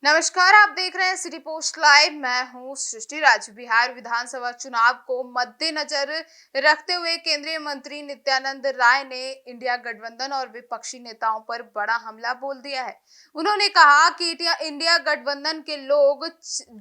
नमस्कार, आप देख रहे हैं सिटी पोस्ट लाइव। मैं हूं सृष्टि राज। बिहार विधानसभा चुनाव को मद्देनजर रखते हुए केंद्रीय मंत्री नित्यानंद राय ने इंडिया गठबंधन और विपक्षी नेताओं पर बड़ा हमला बोल दिया है। उन्होंने कहा कि इंडिया गठबंधन के लोग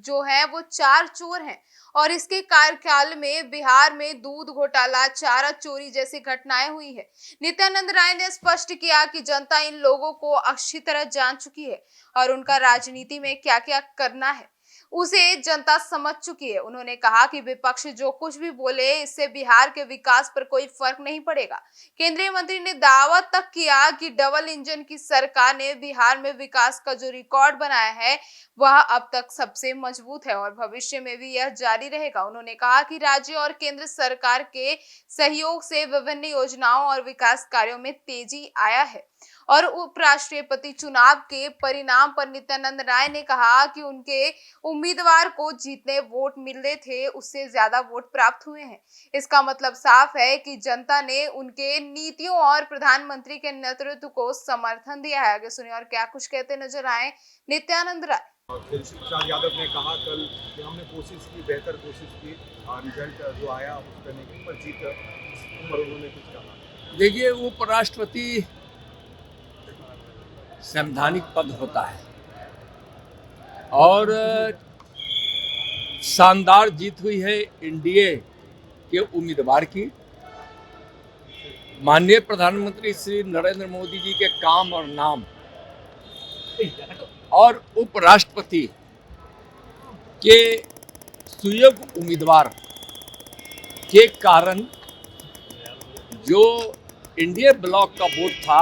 जो हैं वो चार चोर हैं और इसके कार्यकाल में बिहार में दूध घोटाला, चारा चोरी जैसी घटनाएं हुई है। नित्यानंद राय ने स्पष्ट किया कि जनता इन लोगों को अच्छी तरह जान चुकी है और उनका राजनीति में क्या क्या करना है उसे जनता समझ चुकी है। उन्होंने कहा कि विपक्ष जो कुछ भी बोले इससे बिहार के विकास पर कोई फर्क नहीं पड़ेगा। केंद्रीय मंत्री ने दावा तक किया कि डबल इंजन की सरकार ने बिहार में विकास का जो रिकॉर्ड बनाया है वह अब तक सबसे मजबूत है और भविष्य में भी यह जारी रहेगा। उन्होंने कहा कि राज्य और केंद्र सरकार के सहयोग से विभिन्न योजनाओं और विकास कार्यों में तेजी आया है। और उपराष्ट्रपति चुनाव के परिणाम पर नित्यानंद राय ने कहा कि उनके उम्मीदवार को जितने वोट मिले थे उससे ज्यादा वोट प्राप्त हुए हैं। इसका मतलब साफ है कि जनता ने उनके नीतियों और प्रधानमंत्री के नेतृत्व को समर्थन दिया है। आगे सुनिए और क्या कुछ कहते नजर आए नित्यानंद राय। तेजस्वी प्रसाद यादव ने कहा कल कि हमने कोशिश की, बेहतर कोशिश की और रिजल्ट जो आया उस पर नहीं, पर जीत पर उन्होंने कुछ कहा। देखिए, उपराष्ट्रपति संवैधानिक पद होता है और शानदार जीत हुई है एनडीए के उम्मीदवार की। माननीय प्रधानमंत्री श्री नरेंद्र मोदी जी के काम और नाम और उपराष्ट्रपति के सुयोग्य उम्मीदवार के कारण जो एनडीए ब्लॉक का वोट था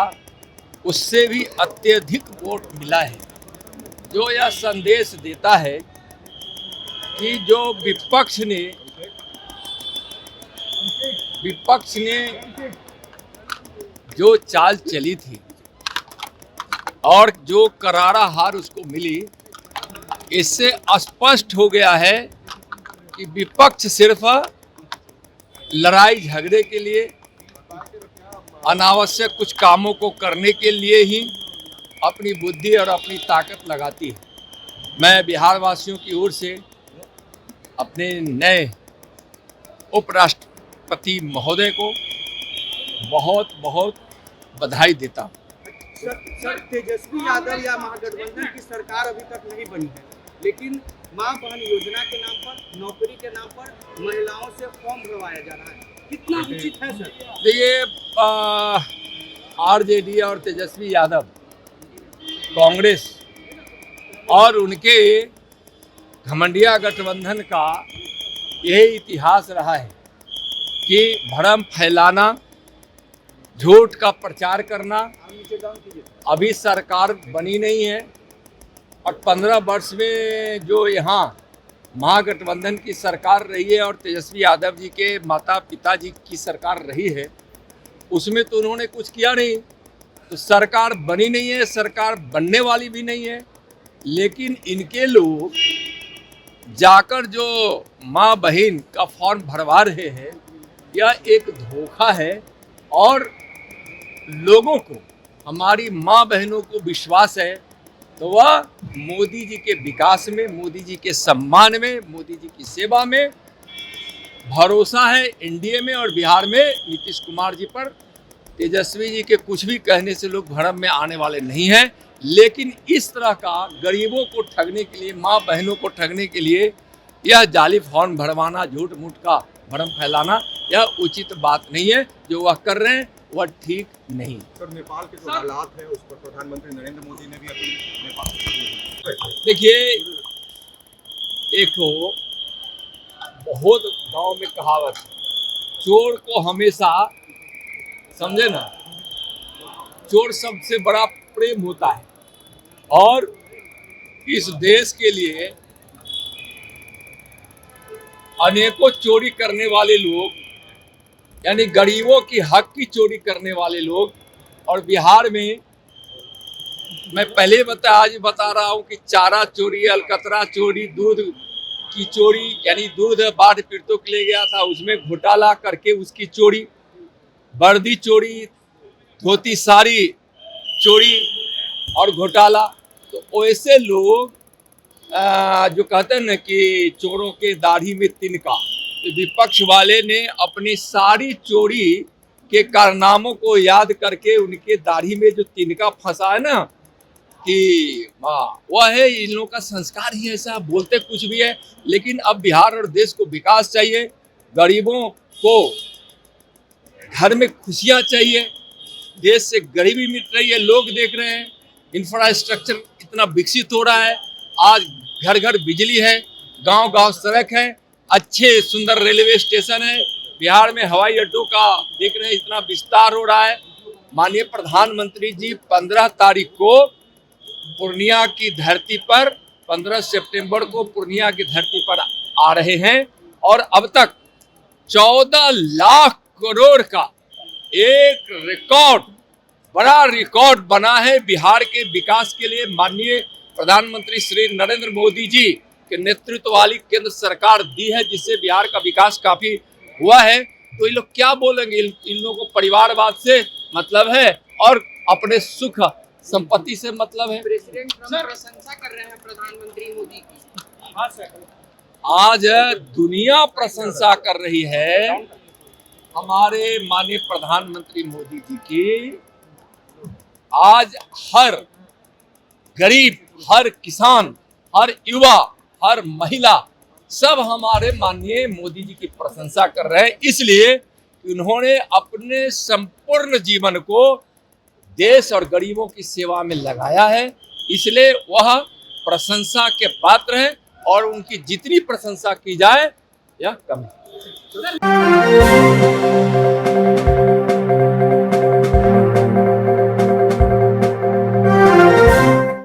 उससे भी अत्यधिक वोट मिला है, जो यह संदेश देता है कि जो विपक्ष ने जो चाल चली थी और जो करारा हार उसको मिली, इससे स्पष्ट हो गया है कि विपक्ष सिर्फ लड़ाई झगड़े के लिए, अनावश्यक कुछ कामों को करने के लिए ही अपनी बुद्धि और अपनी ताकत लगाती है। मैं बिहार वासियों की ओर से अपने नए उपराष्ट्रपति महोदय को बहुत बहुत बधाई देता हूँ। सर, तेजस्वी यादव या महागठबंधन की सरकार अभी तक नहीं बनी है, लेकिन मां बहन योजना के नाम पर, नौकरी के नाम पर महिलाओं से फॉर्म भरवाया जा रहा है, कितना उचित है सर? देखिए, आरजेडी और तेजस्वी यादव, कांग्रेस और उनके घमंडिया गठबंधन का यही इतिहास रहा है कि भ्रम फैलाना, झूठ का प्रचार करना। अभी सरकार बनी नहीं है और 15 वर्ष में जो यहाँ महागठबंधन की सरकार रही है और तेजस्वी यादव जी के माता पिता जी की सरकार रही है, उसमें तो उन्होंने कुछ किया नहीं। तो सरकार बनी नहीं है, सरकार बनने वाली भी नहीं है, लेकिन इनके लोग जाकर जो माँ बहन का फॉर्म भरवा रहे हैं, यह एक धोखा है और लोगों को, हमारी माँ बहनों को विश्वास है तो वह मोदी जी के विकास में, मोदी जी के सम्मान में, मोदी जी की सेवा में भरोसा है एनडीए में और बिहार में नीतीश कुमार जी पर। तेजस्वी जी के कुछ भी कहने से लोग भ्रम में आने वाले नहीं हैं, लेकिन इस तरह का गरीबों को ठगने के लिए, माँ बहनों को ठगने के लिए यह जाली फॉर्म भरवाना, झूठ मूठ का भ्रम फैलाना, यह उचित बात नहीं है। जो वह कर रहे हैं वह ठीक नहीं। सर, नेपाल के जो हालात है उस पर प्रधानमंत्री नरेंद्र मोदी ने भी अपील नेपाल। देखिए, एक तो बहुत गांव में कहावत है, चोर को हमेशा, समझे ना, चोर सबसे बड़ा प्रेम होता है और इस देश के लिए अनेकों चोरी करने वाले लोग, यानी गरीबों की हक की चोरी करने वाले लोग, और बिहार में मैं पहले आज बता रहा हूं कि चारा चोरी, अलकतरा चोरी, दूध की चोरी, यानी दूध बाढ़ पीड़ितों के ले गया था उसमें घोटाला करके उसकी चोरी, वर्दी चोरी, धोती साड़ी चोरी और घोटाला। तो ऐसे लोग जो कहते हैं ना कि चोरों के दाढ़ी में तिनका, तो विपक्ष वाले ने अपनी सारी चोरी के कारनामों को याद करके उनके दाढ़ी में जो तिनका फंसा है ना, कि वह है, इन लोगों का संस्कार ही ऐसा, बोलते कुछ भी है। लेकिन अब बिहार और देश को विकास चाहिए, गरीबों को घर में खुशियां चाहिए, देश से गरीबी मिट रही है, लोग देख रहे हैं, इंफ्रास्ट्रक्चर इतना विकसित हो रहा है, आज घर घर बिजली है, गांव गांव सड़क है, अच्छे सुंदर रेलवे स्टेशन है, बिहार में हवाई अड्डों का देख रहे हैं इतना विस्तार हो रहा है। माननीय प्रधानमंत्री जी 15 तारीख को पूर्णिया की धरती पर, 15 सितंबर को पूर्णिया की धरती पर आ रहे हैं और अब तक 14 लाख करोड़ का एक रिकॉर्ड, बड़ा रिकॉर्ड बना है बिहार के विकास के लिए। माननीय प्रधानमंत्री श्री नरेंद्र मोदी जी के नेतृत्व वाली केंद्र सरकार दी है, जिससे बिहार का विकास काफी हुआ है। तो ये लोग क्या बोलेंगे? इन लोगों को परिवारवाद से मतलब है और अपने सुख संपत्ति से मतलब है। प्रेसिडेंट ट्रंप प्रशंसा कर रहे हैं प्रधानमंत्री मोदी की। हाँ सर, आज दुनिया प्रशंसा कर रही है हमारे माननीय प्रधानमंत्री मोदी जी की। आज हर गरीब, हर किसान, हर युवा, हर महिला सब हमारे माननीय मोदी जी की प्रशंसा कर रहे हैं, इसलिए उन्होंने अपने संपूर्ण जीवन को देश और गरीबों की सेवा में लगाया है, इसलिए वह प्रशंसा के पात्र हैं और उनकी जितनी प्रशंसा की जाए यह कम है।